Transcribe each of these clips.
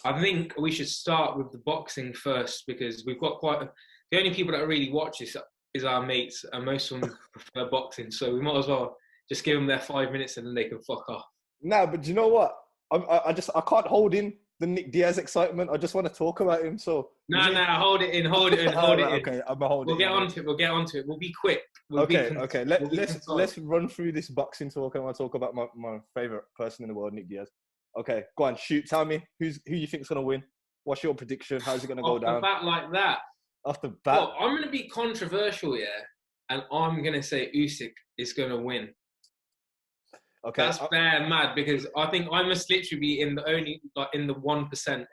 I think we should start with the boxing first because we've got the only people that really watch this is our mates, and most of them prefer boxing. So we might as well just give them their 5 minutes and then they can fuck off. Nah, but do you know what? I can't hold in the Nick Diaz excitement. I just want to talk about him. So No, hold it in, hold it in, hold it in. okay, I'm gonna hold We'll it get in. onto it. We'll get onto it. We'll be quick. Okay. Let's run through this boxing talk. I want to talk about my favorite person in the world, Nick Diaz. Okay, go on, shoot. Tell me who you think's gonna win. What's your prediction? How's it gonna go down? Off the bat like that. Off the bat. Well, I'm gonna be controversial, and I'm gonna say Usyk is gonna win. Okay, that's fair, mad, because I think I must literally be in the 1%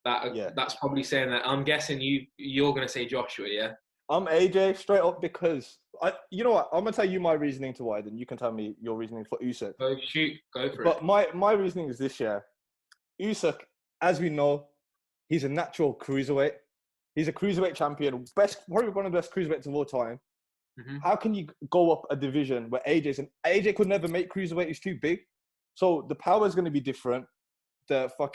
that's probably saying that. I'm guessing you're gonna say Joshua, yeah. I'm AJ straight up because you know what? I'm gonna tell you my reasoning to why. Then you can tell me your reasoning for Usyk. Oh shoot, go for it. But my reasoning is this year. Usyk, as we know, he's a natural cruiserweight. He's a cruiserweight champion, probably one of the best cruiserweights of all time. Mm-hmm. How can you go up a division where AJ could never make cruiserweight? He's too big. So the power is going to be different. Mainly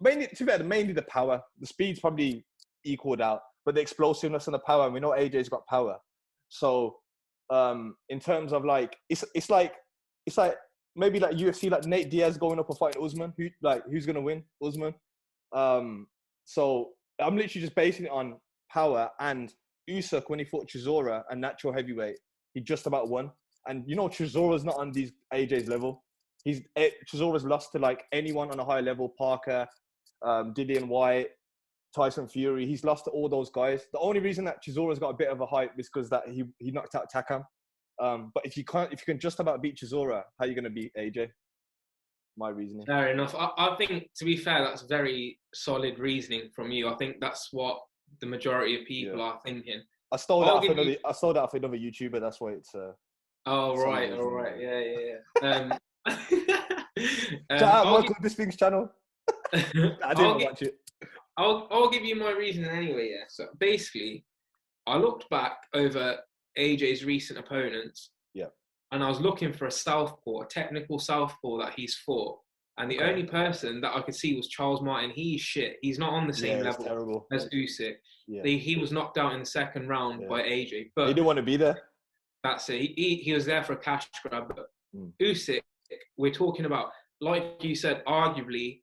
the power. The speed's probably equaled out, but the explosiveness and the power, and we know AJ's got power. So in terms of like, it's like maybe like UFC, like Nate Diaz going up and fighting Usman. Who's going to win? Usman. So I'm literally just basing it on power. And Usyk, when he fought Chisora, a natural heavyweight, he just about won. And you know, Chisora's not on these AJ's level. Chisora's lost to like anyone on a high level. Parker, Dillian White, Tyson Fury. He's lost to all those guys. The only reason that Chisora's got a bit of a hype is because that he knocked out Takam. But if you can just about beat Chisora, how are you going to beat AJ? My reasoning. Fair enough. I think, to be fair, that's very solid reasoning from you. I think that's what the majority of people are thinking. I stole that off another YouTuber. That's why it's. Oh right, all right, yeah. Shout out Michael Bisping's channel. I didn't watch it. I'll give you my reason anyway. Yeah. So basically, I looked back over AJ's recent opponents. Yeah. And I was looking for a technical southpaw that he's fought. And the only person that I could see was Charles Martin. He's shit. He's not on the same level as Usyk. Yeah. He was knocked out in the second round by AJ. But he didn't want to be there. That's it. He was there for a cash grab. But Usyk, we're talking about, like you said, arguably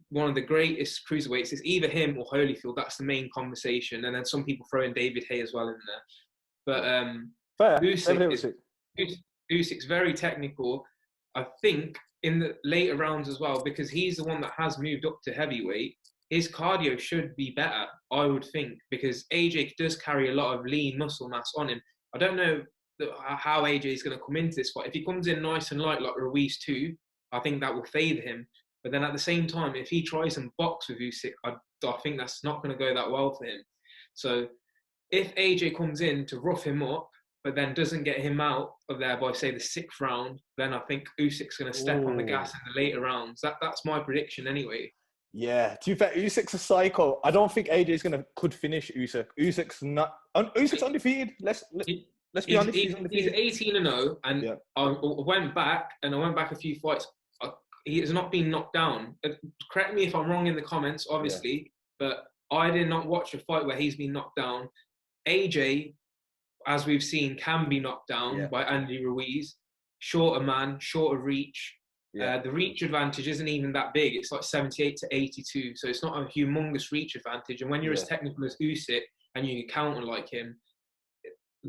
one of the greatest cruiserweights. It's either him or Holyfield. That's the main conversation. And then some people throw in David Haye as well in there. But Usyk's very technical. I think in the later rounds as well, because he's the one that has moved up to heavyweight, his cardio should be better, I would think, because AJ does carry a lot of lean muscle mass on him. I don't know how AJ is going to come into this fight. If he comes in nice and light like Ruiz too, I think that will favour him. But then at the same time, if he tries and box with Usyk, I think that's not going to go that well for him. So if AJ comes in to rough him up, but then doesn't get him out of there by, say, the 6th round, then I think Usyk's going to step on the gas in the later rounds. That's my prediction anyway. Yeah, to be fair, Usyk's a psycho. I don't think AJ's could finish Usyk. Usyk's undefeated. Let's be honest. He's undefeated. He's 18-0, and I went back a few fights. He has not been knocked down. Correct me if I'm wrong in the comments, obviously, but I did not watch a fight where he's been knocked down. AJ, as we've seen, can be knocked down by Andy Ruiz. Shorter man, shorter reach. The reach advantage isn't even that big. It's like 78 to 82. So it's not a humongous reach advantage. And when you're as technical as Usyk and you counter like him,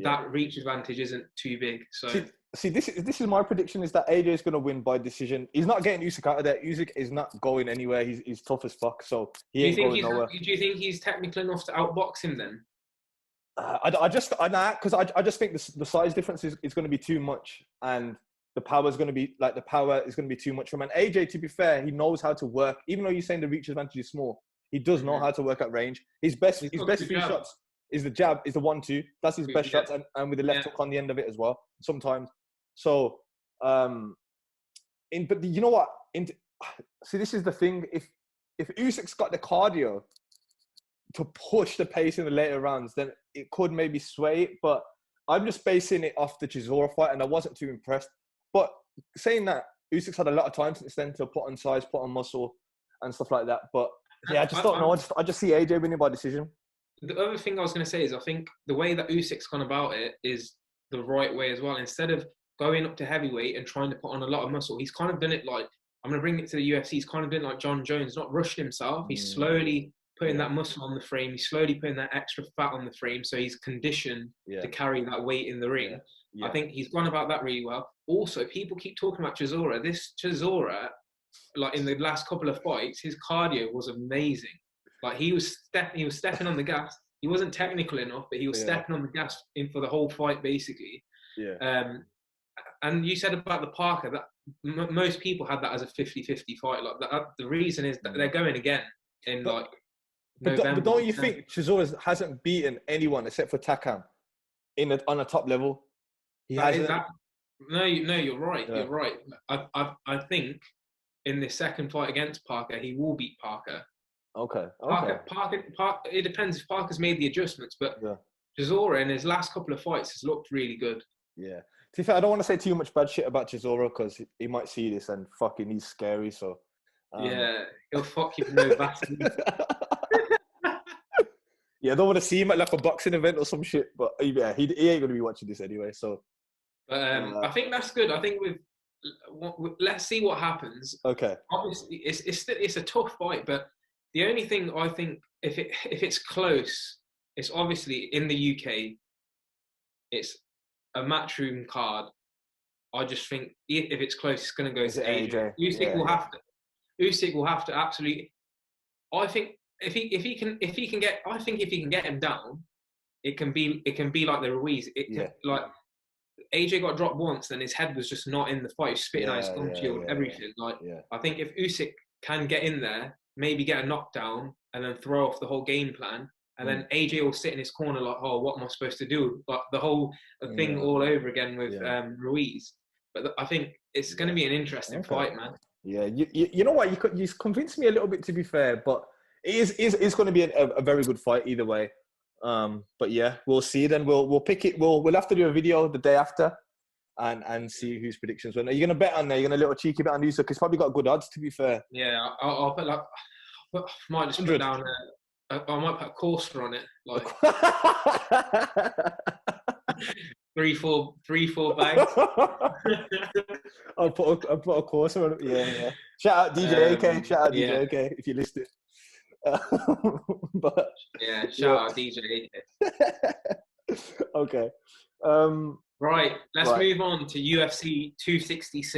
that reach advantage isn't too big. So see, this is my prediction, is that AJ is going to win by decision. He's not getting Usyk out of there. Usyk is not going anywhere. He's tough as fuck. So he ain't going nowhere. Do you think he's technical enough to outbox him then? I just think the size difference is going to be too much, and the power is going to be too much for him. And AJ, to be fair, he knows how to work. Even though you're saying the reach advantage is small, he does know how to work at range. His best few shots is the jab, is the 1-2. That's his best shots, and with the left hook on the end of it as well sometimes. So, but you know what? See, this is the thing. If Usyk's got the cardio to push the pace in the later rounds, then it could maybe sway it. But I'm just basing it off the Chisora fight, and I wasn't too impressed. But saying that, Usyk's had a lot of time since then to put on size, put on muscle, and stuff like that. But Yeah, I just don't know. I just see AJ winning by decision. The other thing I was going to say is I think the way that Usyk's gone about it is the right way as well. Instead of going up to heavyweight and trying to put on a lot of muscle, he's kind of done it like, I'm going to bring it to the UFC, he's kind of done it like John Jones, not rushed himself. He's slowly putting that muscle on the frame. He's slowly putting that extra fat on the frame, so he's conditioned to carry that weight in the ring. I think he's gone about that really well. Also, people keep talking about Chisora. This Chisora, like in the last couple of fights, his cardio was amazing. Like he was stepping on the gas. He wasn't technical enough, but he was stepping on the gas in for the whole fight, basically. And you said about the Parker that most people had that as a 50-50 fight. Like that, the reason is that they're going again in November. But don't you think Chisora hasn't beaten anyone except for Takam on a top level? He hasn't. No, you're right. Yeah. You're right. I think in the second fight against Parker, he will beat Parker. Okay. Parker, it depends if Parker's made the adjustments, but Chisora in his last couple of fights has looked really good. Yeah. To be fair, I don't want to say too much bad shit about Chisora because he might see this and fucking he's scary. So yeah, he'll fuck you for no Vaseline. Yeah, I don't want to see him at like a boxing event or some shit. But yeah, he ain't gonna be watching this anyway. So. But I think that's good. I think let's see what happens. Okay. Obviously, it's a tough fight, but the only thing I think if it's close, it's obviously in the UK. It's a matchroom card. I just think if it's close, it's going to go to AJ. Usyk will have to absolutely. I think if he can get him down, it can be like the Ruiz. Like AJ got dropped once, then his head was just not in the fight. He was spitting out his gum shield, everything. I think if Usyk can get in there, maybe get a knockdown, and then throw off the whole game plan, and then AJ will sit in his corner like, oh, what am I supposed to do? Like the whole thing all over again with Ruiz. But I think it's going to be an interesting fight, man. Yeah, you know what? You convinced me a little bit, to be fair, but it's going to be a very good fight either way. But yeah, we'll see. Then we'll pick it. We'll have to do a video the day after, and see whose predictions win. Are you going to bet on there? You're going to little cheeky bet on Usyk? He's probably got good odds, to be fair. Yeah, I'll put like might just put down. I might put a courser on it, like 3-4 bags. I'll put a courser on it. Yeah. Shout out DJ AK. Shout out DJ AK if you listed. But yeah, shout out DJ AK. Okay. Right, let's move on to UFC 266.